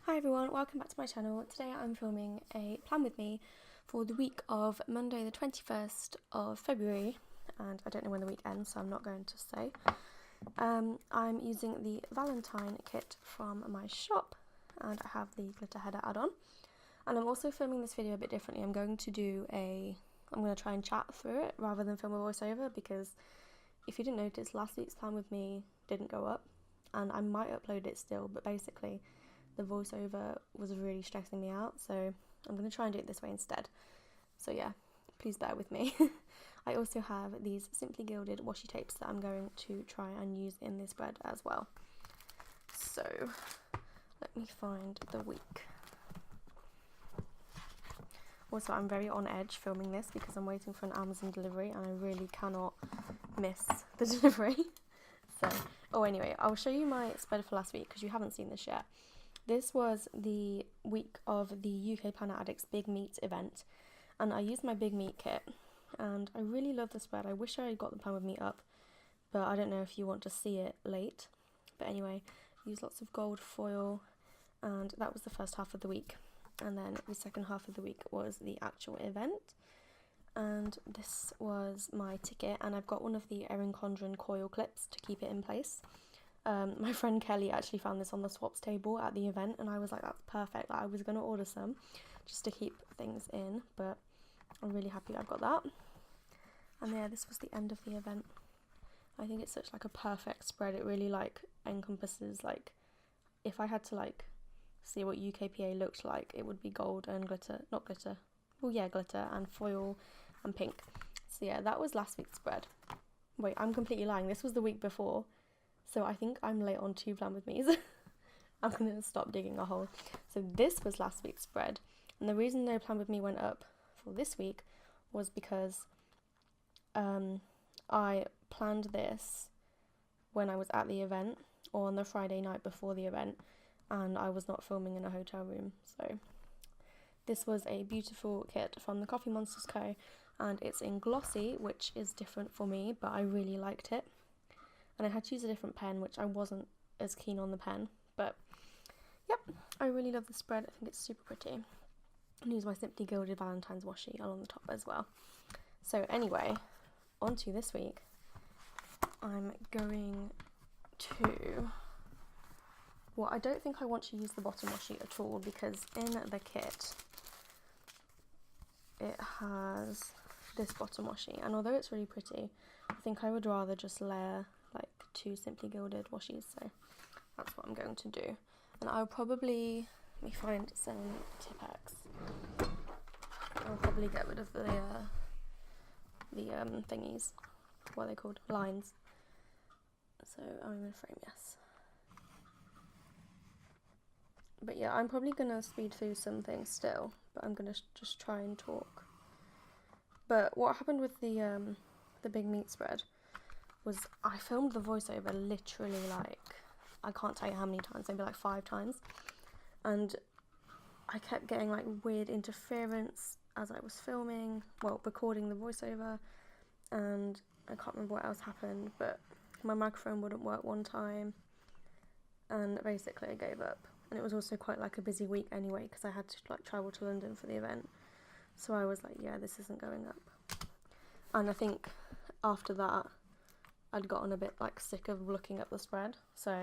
Hi everyone, welcome back to my channel. Today I'm filming a plan with me for the week of Monday the 21st of February, and I don't know when the week ends, so I'm not going to say. I'm using the Valentine kit from my shop, and I have the glitter header add-on. And I'm also filming this video a bit differently. I'm going to try and chat through it rather than film a voiceover, because if you didn't notice, last week's plan with me didn't go up, and I might upload it still, but basically the voiceover was really stressing me out, so I'm going to try and do it this way instead. So yeah, please bear with me. I also have these Simply Gilded washi tapes that I'm going to try and use in this spread as well. So let me find the week. Also, I'm very on edge filming this because I'm waiting for an Amazon delivery and I really cannot miss the delivery. So, anyway, I'll show you my spread for last week because you haven't seen this yet. This was the week of the UK Planner Addicts Big Meet event, and I used my Big Meet kit, and I really love the spread. I wish I had got the plan with me up, but I don't know if you want to see it late. But anyway, I used lots of gold foil, and that was the first half of the week. And then the second half of the week was the actual event, and this was my ticket, and I've got one of the Erin Condren coil clips to keep it in place. My friend Kelly actually found this on the swaps table at the event, and I was like, that's perfect. Like, I was going to order some just to keep things in, but I'm really happy I've got that. And yeah, this was the end of the event. I think it's such like a perfect spread. It really like encompasses, like, if I had to like see what UKPA looked like, it would be gold and glitter, not glitter, well yeah, glitter and foil and pink. So yeah, that was last week's spread. Wait, I'm completely lying. This was the week before. So I think I'm late on 2 plan with me's. I'm going to stop digging a hole. So this was last week's spread. And the reason no plan with me went up for this week was because I planned this when I was at the event, or on the Friday night before the event, and I was not filming in a hotel room. So this was a beautiful kit from the Coffee Monsters Co. And it's in glossy, which is different for me, but I really liked it. And I had to use a different pen, which I wasn't as keen on the pen. But, yep, I really love the spread. I think it's super pretty. And use my Simply Gilded Valentine's washi along the top as well. So anyway, on to this week. I'm going to... Well, I don't think I want to use the bottom washi at all, because in the kit, it has this bottom washi. And although it's really pretty, I think I would rather just layer like 2 Simply Gilded washies, so that's what I'm going to do. And I'll probably, let me find some Tipex. I'll probably get rid of the thingies, what are they called? Lines. So I'm in frame, yes. But yeah, I'm probably going to speed through some things still, but I'm going to just try and talk. But what happened with the Big Meat spread was I filmed the voiceover literally like, I can't tell you how many times, maybe like 5 times, and I kept getting like weird interference as I was filming, well, recording the voiceover, and I can't remember what else happened, but my microphone wouldn't work one time, and basically I gave up. And it was also quite like a busy week anyway, because I had to like travel to London for the event, so I was like, yeah, this isn't going up. And I think after that I'd gotten a bit like sick of looking at the spread, so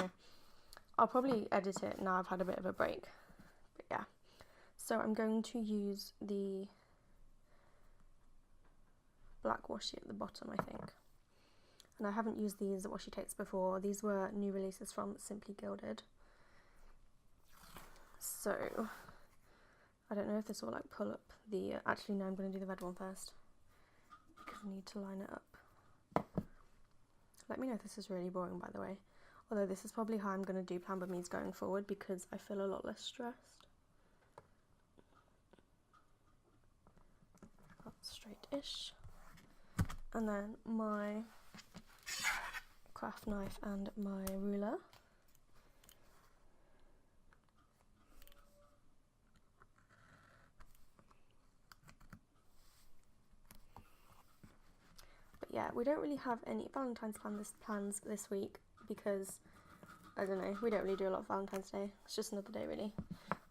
I'll probably edit it now I've had a bit of a break. But yeah, so I'm going to use the black washi at the bottom, I think. And I haven't used these washi tapes before. These were new releases from Simply Gilded. So I don't know if this will like pull up the, actually no, I'm going to do the red one first because I need to line it up. Let me know if this is really boring, by the way. Although this is probably how I'm going to do plan with me's going forward, because I feel a lot less stressed. That's straight-ish. And then my craft knife and my ruler. Yeah, we don't really have any Valentine's plans this week because, I don't know, we don't really do a lot of Valentine's Day. It's just another day really.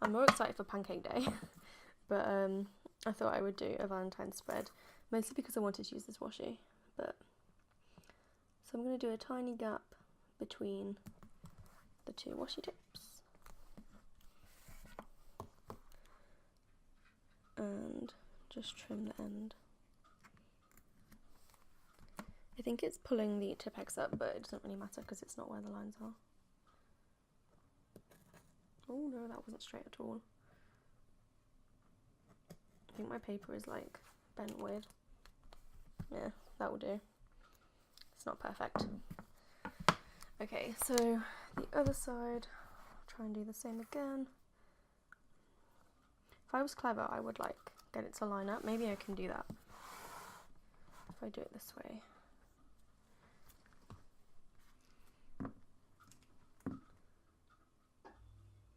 I'm more excited for Pancake Day, but I thought I would do a Valentine spread, mostly because I wanted to use this washi. But so I'm going to do a tiny gap between the two washi tips, and just trim the end. I think it's pulling the Tipex up, but it doesn't really matter because it's not where the lines are. Oh no, that wasn't straight at all. I think my paper is like bent weird. Yeah, that will do. It's not perfect. Okay, so the other side, I'll try and do the same again. If I was clever, I would like get it to line up. Maybe I can do that if I do it this way.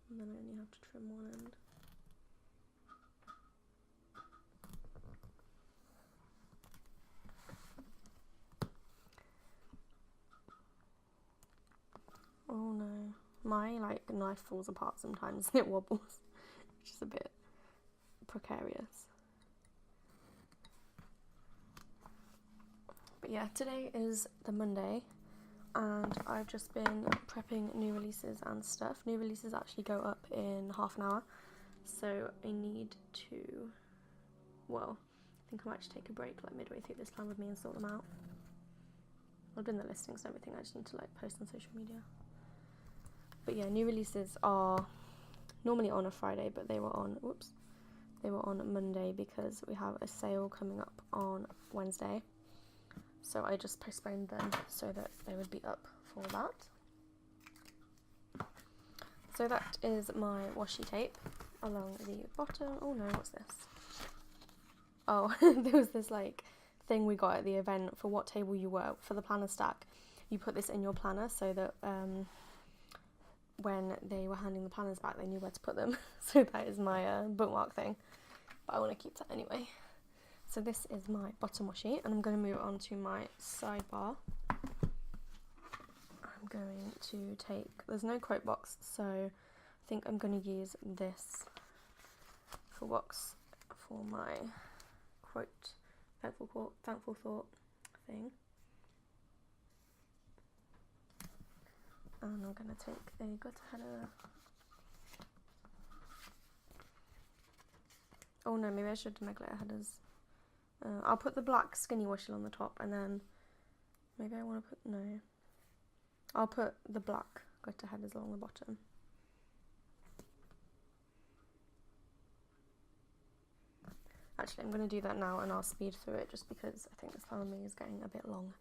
And then I only have to trim one end. Oh no, my like knife falls apart sometimes and it wobbles, which is a bit precarious. But yeah, today is the Monday and I've just been prepping new releases and stuff. New releases actually go up in half an hour, so I need to, well, I think I might just take a break like midway through this time with me and sort them out. I've done the listings and everything, I just need to like post on social media. But yeah, new releases are normally on a Friday, but they were on, they were on Monday because we have a sale coming up on Wednesday. So I just postponed them so that they would be up for that. So that is my washi tape along the bottom. Oh no, what's this? Oh, there was this like thing we got at the event for what table you were for the planner stack. You put this in your planner so that when they were handing the planners back, they knew where to put them. So that is my bookmark thing, but I want to keep that anyway. So this is my bottom washi, and I'm going to move on to my sidebar. I'm going to take, there's no quote box, so I think I'm going to use this for box for my quote, thankful thought thing. And I'm going to take a gutter header. Oh no, maybe I should make glitter headers. I'll put the black skinny washi on the top, and then maybe I want to put, no. I'll put the black glitter headers along the bottom. Actually, I'm going to do that now and I'll speed through it just because I think this plan on me is getting a bit long.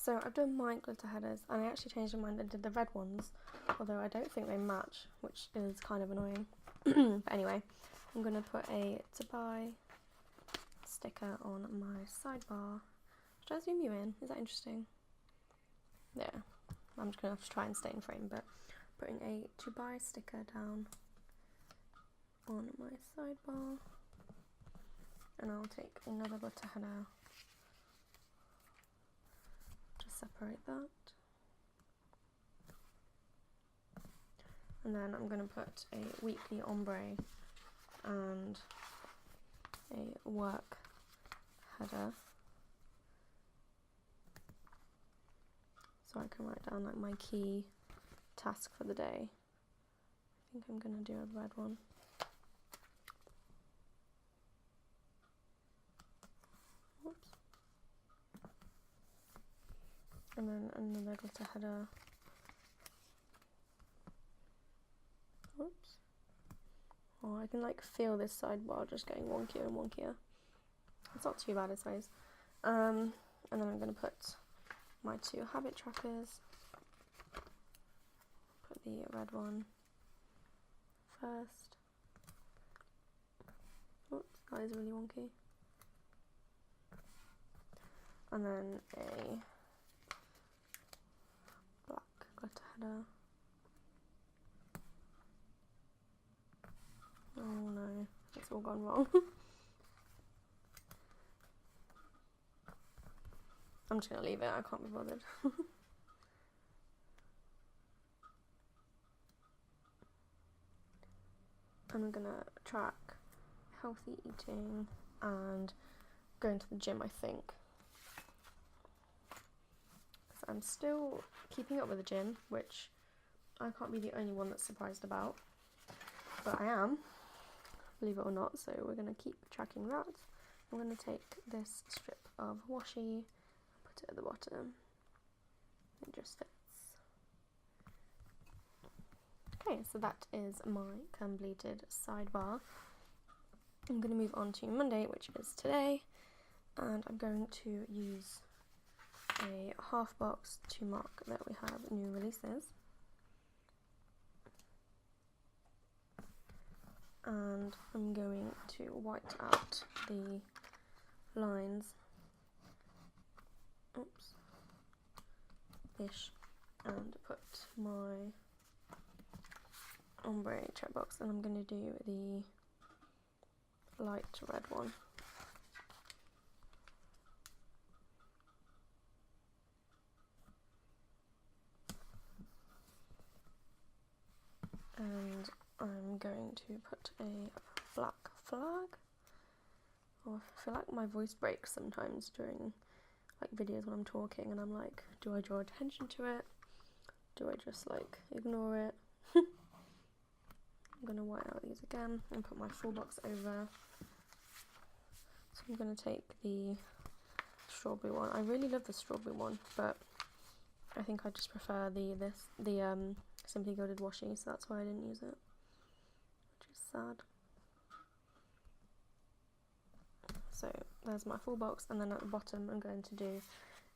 So I've done my glitter headers, and I actually changed my mind and did the red ones, although I don't think they match, which is kind of annoying. But anyway, I'm going to put a to buy sticker on my sidebar. Should I zoom you in? Is that interesting? Yeah, I'm just going to have to try and stay in frame, but putting a to buy sticker down on my sidebar, and I'll take another glitter header. Separate that, and then I'm going to put a weekly ombre and a work header, so I can write down like my key task for the day. I think I'm going to do a red one. And then another glitter header. Oops. Oh, I can like feel this sidebar just getting wonkier and wonkier. It's not too bad, I suppose. And then I'm going to put my 2 habit trackers. Put the red one first. Oops, that is really wonky. And then a black glitter header. Oh no, it's all gone wrong. I'm just going to leave it, I can't be bothered. I'm going to track healthy eating and going to the gym, I think. So I'm still keeping up with the gym, which I can't be the only one that's surprised about. But I am, believe it or not, so we're going to keep tracking that. I'm going to take this strip of washi, put it at the bottom. It just fits. Okay, so that is my completed sidebar. I'm going to move on to Monday, which is today, and I'm going to use a half box to mark that we have new releases. And I'm going to white out the lines, ish, and put my ombre checkbox, and I'm going to do the light red one. And I'm going to put a black flag. Oh, I feel like my voice breaks sometimes during like videos when I'm talking, and I'm like, do I draw attention to it? Do I just like ignore it? I'm going to white out these again and put my full box over. So I'm going to take the strawberry one. I really love the strawberry one, but I think I just prefer the Simply Gilded washi, so that's why I didn't use it, which is sad. So there's my full box, and then at the bottom I'm going to do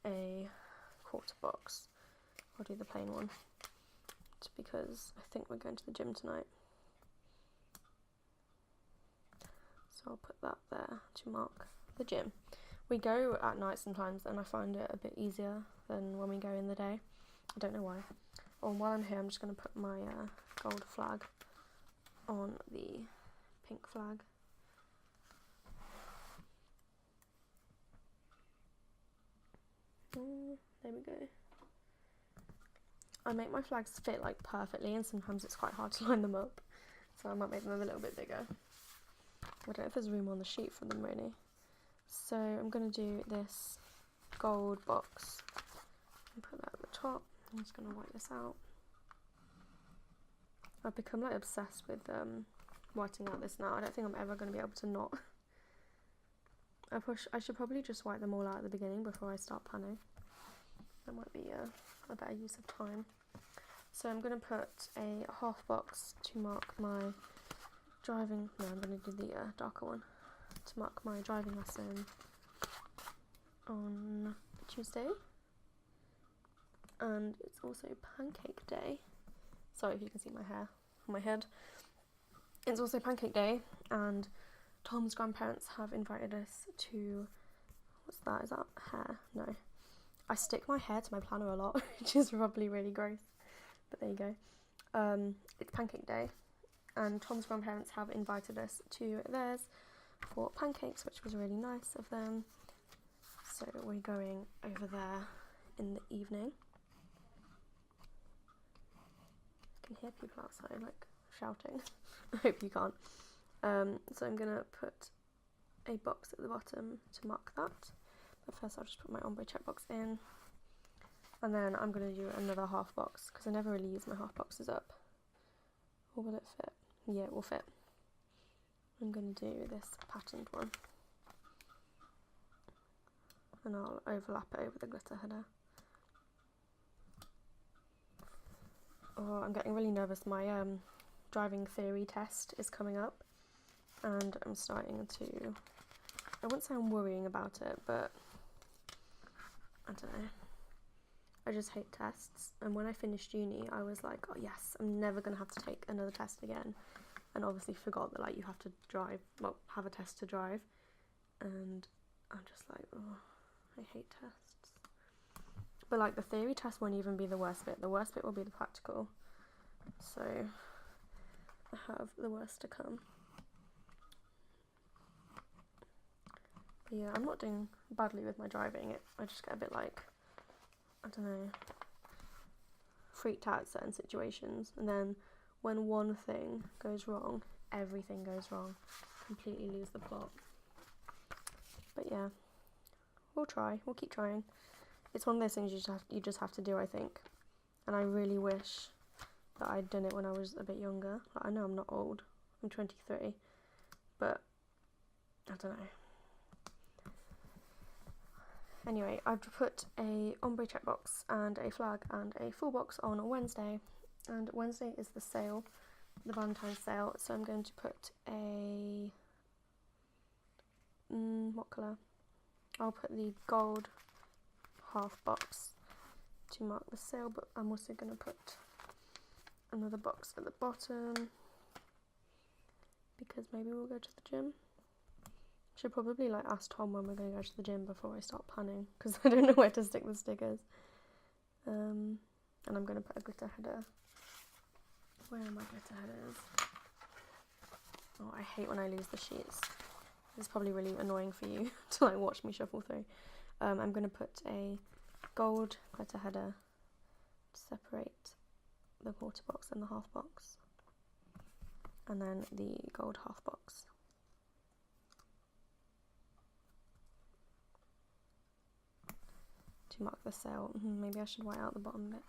a quarter box. I'll do the plain one, because I think we're going to the gym tonight. So I'll put that there to mark the gym. We go at night sometimes, and I find it a bit easier than when we go in the day. I don't know why. Oh, and while I'm here, I'm just going to put my gold flag on the pink flag. There we go. I make my flags fit like perfectly, and sometimes it's quite hard to line them up, so I might make them a little bit bigger. I don't know if there's room on the sheet for them really. So I'm going to do this gold box and put that at the top. I'm just going to white this out. I've become like obsessed with whiting out this now. I don't think I'm ever going to be able to not. I should probably just white them all out at the beginning before I start planning. That might be a better use of time. So I'm going to put a half box to mark my driving. No, I'm going to do the darker one to mark my driving lesson on Tuesday. And it's also Pancake Day. Sorry if you can see my hair on my head. It's also Pancake Day, and Tom's grandparents have invited us to, what's that? Is that hair? No. I stick my hair to my planner a lot, which is probably really gross, but there you go. It's Pancake Day, and Tom's grandparents have invited us to theirs for pancakes, which was really nice of them. So we're going over there in the evening. I can hear people outside like shouting. I hope you can't. So I'm gonna put a box at the bottom to mark that. But first I'll just put my ombre checkbox in, and then I'm going to do another half box because I never really use my half boxes up. Or will it fit? Yeah, it will fit. I'm going to do this patterned one, and I'll overlap it over the glitter header. Oh, I'm getting really nervous. My driving theory test is coming up, and I'm starting to, I wouldn't say I'm worrying about it, but I don't know. I just hate tests, and when I finished uni I was like, oh yes, I'm never gonna have to take another test again, and obviously forgot that like you have to drive, well, have a test to drive, and I'm just like, oh, I hate tests. But like the theory test won't even be the worst bit. The worst bit will be the practical, so I have the worst to come. But yeah, I'm not doing badly with my driving. I just get a bit like, I don't know, freaked out at certain situations, and then when one thing goes wrong, everything goes wrong. Completely lose the plot. But yeah, we'll try. We'll keep trying. It's one of those things you just have to do, I think. And I really wish that I'd done it when I was a bit younger. Like, I know I'm not old. I'm 23, but I don't know. Anyway, I've put a ombre checkbox and a flag and a full box on Wednesday, and Wednesday is the sale, the Valentine sale, so I'm going to put a, what colour? I'll put the gold half box to mark the sale, but I'm also going to put another box at the bottom, because maybe we'll go to the gym. Should probably like ask Tom when we're going to go to the gym before I start planning, because I don't know where to stick the stickers. And I'm going to put a glitter header. Where are my glitter headers? Oh, I hate when I lose the sheets. It's probably really annoying for you to like watch me shuffle through. I'm going to put a gold glitter header to separate the quarter box and the half box, and then the gold half box. To mark the sale. Maybe I should white out the bottom bit.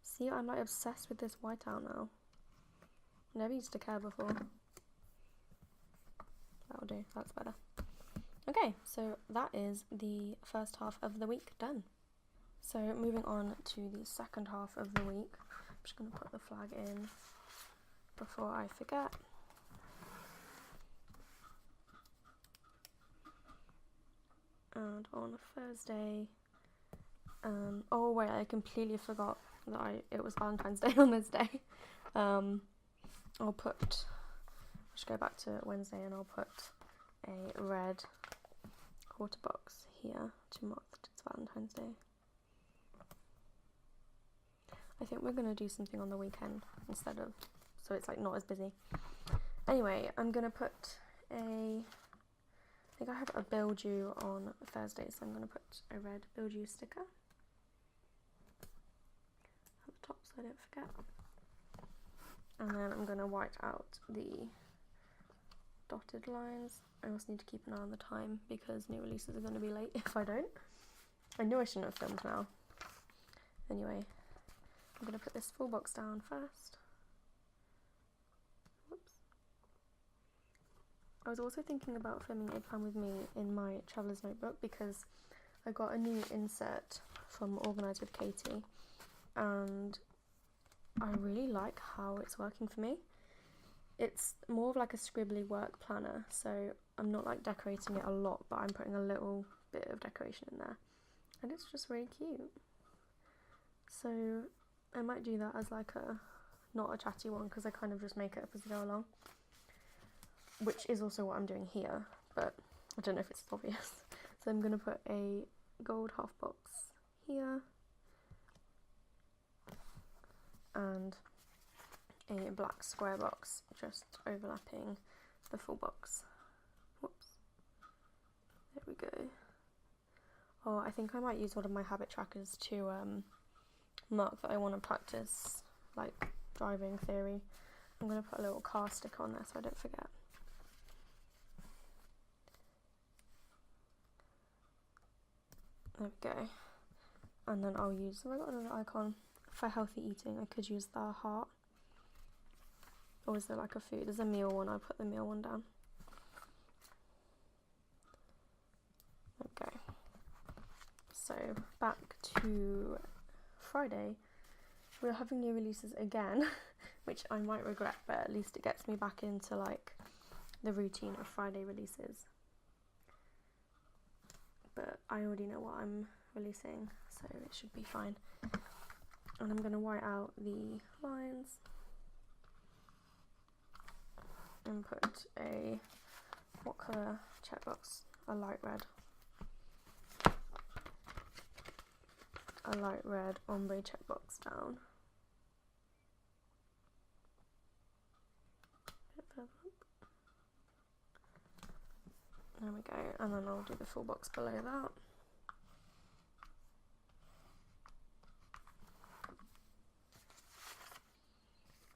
See, I'm like obsessed with this whiteout now. I never used to care before. That'll do, that's better. Okay, so that is the first half of the week done. So moving on to the second half of the week. I'm just going to put the flag in before I forget. And on Thursday, oh wait, I completely forgot that it was Valentine's Day on this day. I'll just go back to Wednesday, and I'll put a red quarter box here to mark that it's Valentine's Day. I think we're going to do something on the weekend instead of, so it's like not as busy. Anyway, I'm going to put I think I have a bill due on Thursday, so I'm going to put a red bill due sticker at the top so I don't forget. And then I'm going to white out the dotted lines. I also need to keep an eye on the time, because new releases are going to be late if I don't. I knew I shouldn't have filmed now. Anyway, I'm going to put this full box down first. Whoops. I was also thinking about filming a plan with me in my traveller's notebook, because I got a new insert from Organise with Katie, and I really like how it's working for me. It's more of like a scribbly work planner, so I'm not like decorating it a lot, but I'm putting a little bit of decoration in there, and it's just really cute. So I might do that as like not a chatty one, because I kind of just make it up as I go along, which is also what I'm doing here, but I don't know if it's obvious. So I'm going to put a gold half box here, and a black square box just overlapping the full box. Whoops. There we go. Oh, I think I might use one of my habit trackers to mark that I want to practice like driving theory. I'm going to put a little car sticker on there so I don't forget. There we go. And then I'll use, have I got another icon? For healthy eating, I could use the heart. Or is there like a food? There's a meal one, I'll put the meal one down. Okay. So back to Friday. we're having new releases again, which I might regret, but at least it gets me back into like the routine of Friday releases. But I already know what I'm releasing, so it should be fine. And I'm going to white out the lines and put a, what colour checkbox? A light red. A light red ombre checkbox down. Bit further up. There we go, and then I'll do the full box below that.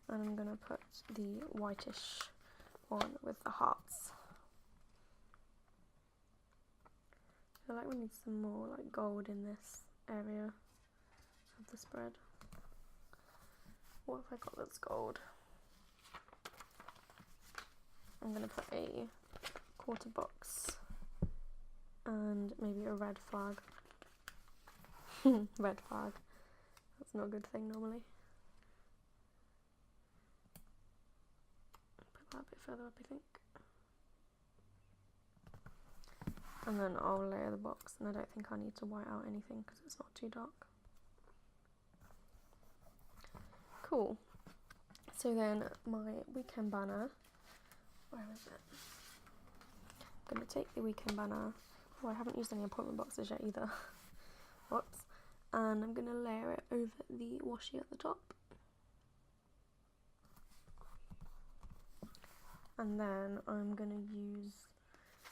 And I'm going to put the whitish one with the hearts. I feel like we need some more like gold in this area of the spread. What have I got that's gold? I'm going to put a quarter box and maybe a red flag. Red flag. That's not a good thing normally. Put that a bit further up, I think. And then I'll layer the box, and I don't think I need to white out anything because it's not too dark. Cool. So then my weekend banner, where is it? I'm going to take the weekend banner. Oh, I haven't used any appointment boxes yet either. Whoops. And I'm going to layer it over the washi at the top. And then I'm going to use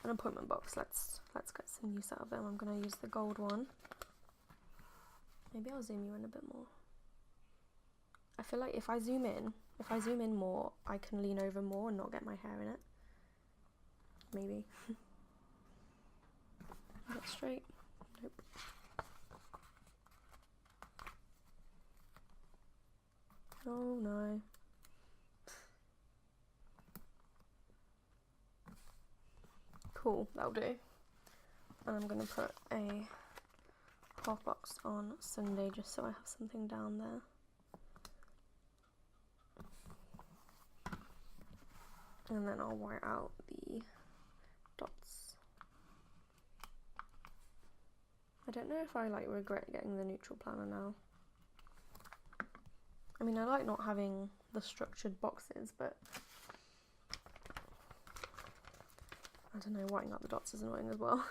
an appointment box. Let's get some use out of them. I'm going to use the gold one. Maybe I'll zoom you in a bit more. I feel like if I zoom in more, I can lean over more and not get my hair in it. Maybe. Not straight. Nope. Oh no. Cool, that'll do. And I'm going to put a half box on Sunday just so I have something down there. And then I'll white out the dots. I don't know if I like regret getting the neutral planner now. I mean, I like not having the structured boxes, but I don't know, whiting out the dots is annoying as well.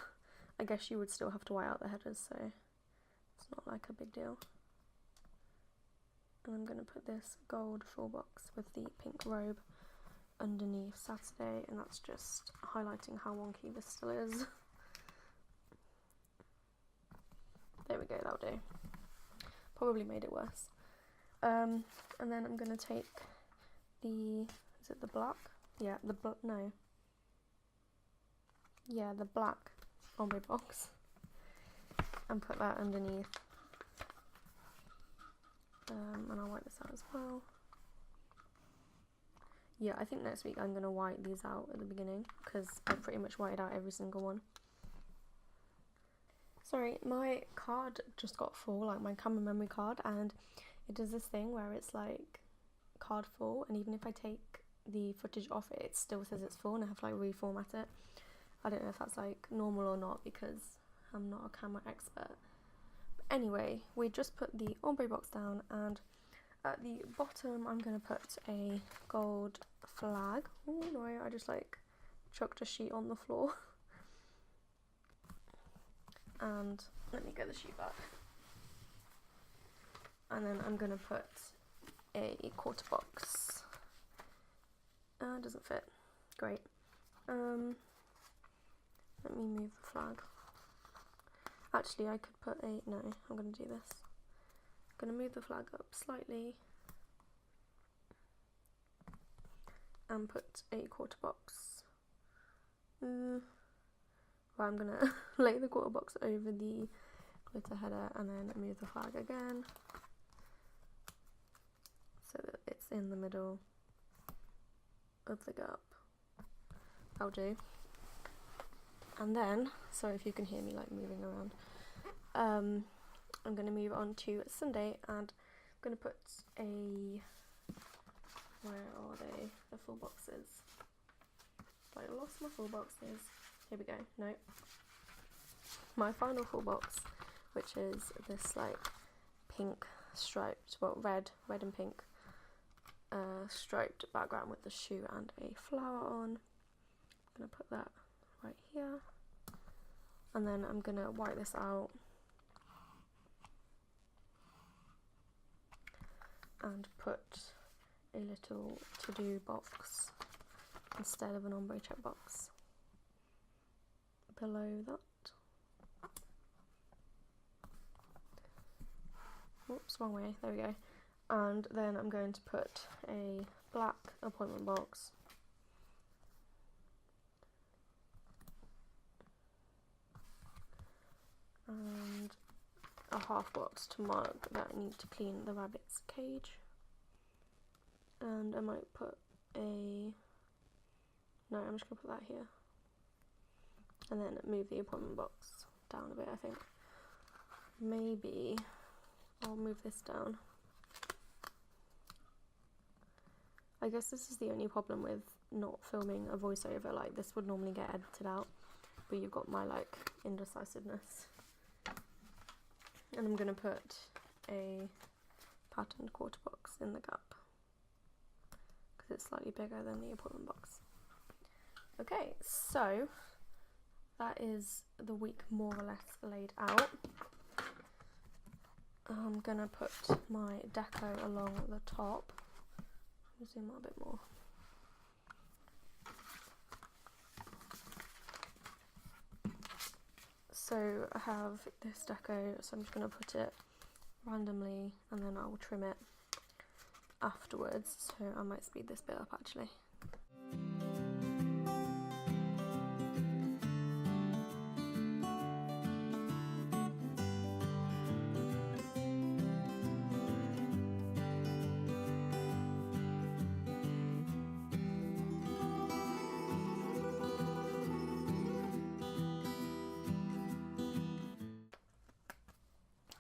I guess you would still have to white out the headers, so it's not like a big deal. And I'm going to put this gold full box with the pink robe underneath Saturday, and that's just highlighting how wonky this still is. There we go, that'll do. Probably made it worse. And then I'm going to take the, is it the black? Yeah, the black ombre box and put that underneath. And I'll white this out as well. Yeah, I think next week I'm going to white these out at the beginning because I've pretty much whited out every single one. Sorry, my card just got full, like my camera memory card, and it does this thing where it's like card full, and even if I take the footage off it, it still says it's full and I have to like reformat it. I don't know if that's like normal or not because I'm not a camera expert. But anyway, we just put the ombre box down, and at the bottom I'm going to put a gold flag. Oh no, I just like chucked a sheet on the floor. And let me get the sheet back. And then I'm going to put a quarter box. Doesn't fit. Great. Let me move the flag. Actually, I could put a... No, I'm going to do this. I'm going to move the flag up slightly. And put a quarter box. Well, I'm going to lay the quarter box over the glitter header and then move the flag again. So that it's in the middle of the gap. That'll do. And then, sorry if you can hear me like moving around, I'm going to move on to Sunday, and going to put a, where are they, the full boxes. I lost my full boxes. Here we go. No, my final full box, which is this like pink striped, well, red and pink striped background with the shoe and a flower on. I'm gonna put that right here, and then I'm gonna white this out and put a little to-do box instead of an ombre checkbox below that. Whoops, wrong way, there we go. And then I'm going to put a black appointment box and a half box to mark that I need to clean the rabbit's cage. And I might put a, no, I'm just gonna put that here. And then move the appointment box down a bit, I think. Maybe I'll move this down. I guess this is the only problem with not filming a voiceover. Like, this would normally get edited out, but you've got my like indecisiveness. And I'm gonna put a patterned quarter box in the gap because it's slightly bigger than the appointment box. Okay, so that is the week more or less laid out. I'm gonna put my deco along the top. Zoom out a bit more. So I have this deco, so I'm just going to put it randomly and then I'll trim it afterwards. So I might speed this bit up actually.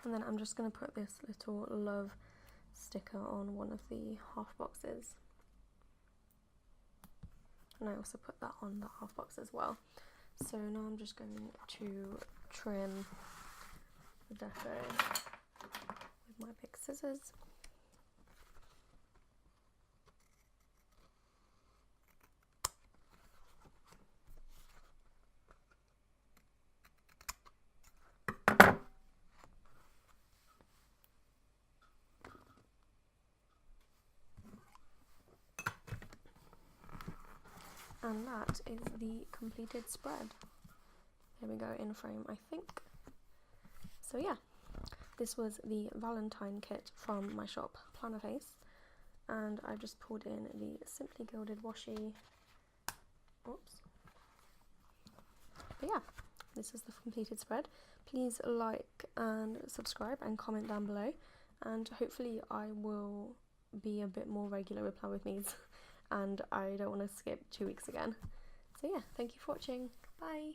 And then I'm just going to put this little love sticker on one of the half boxes. And I also put that on the half box as well. So now I'm just going to trim the deco with my big scissors. And that is the completed spread. There we go, in frame, I think. So yeah, this was the Valentine kit from my shop, Plannerface. And I just pulled in the Simply Gilded washi. Oops. But yeah, this is the completed spread. Please like and subscribe and comment down below. And hopefully I will be a bit more regular with Plan With Me's. And I don't want to skip 2 weeks again. So yeah, thank you for watching. Bye!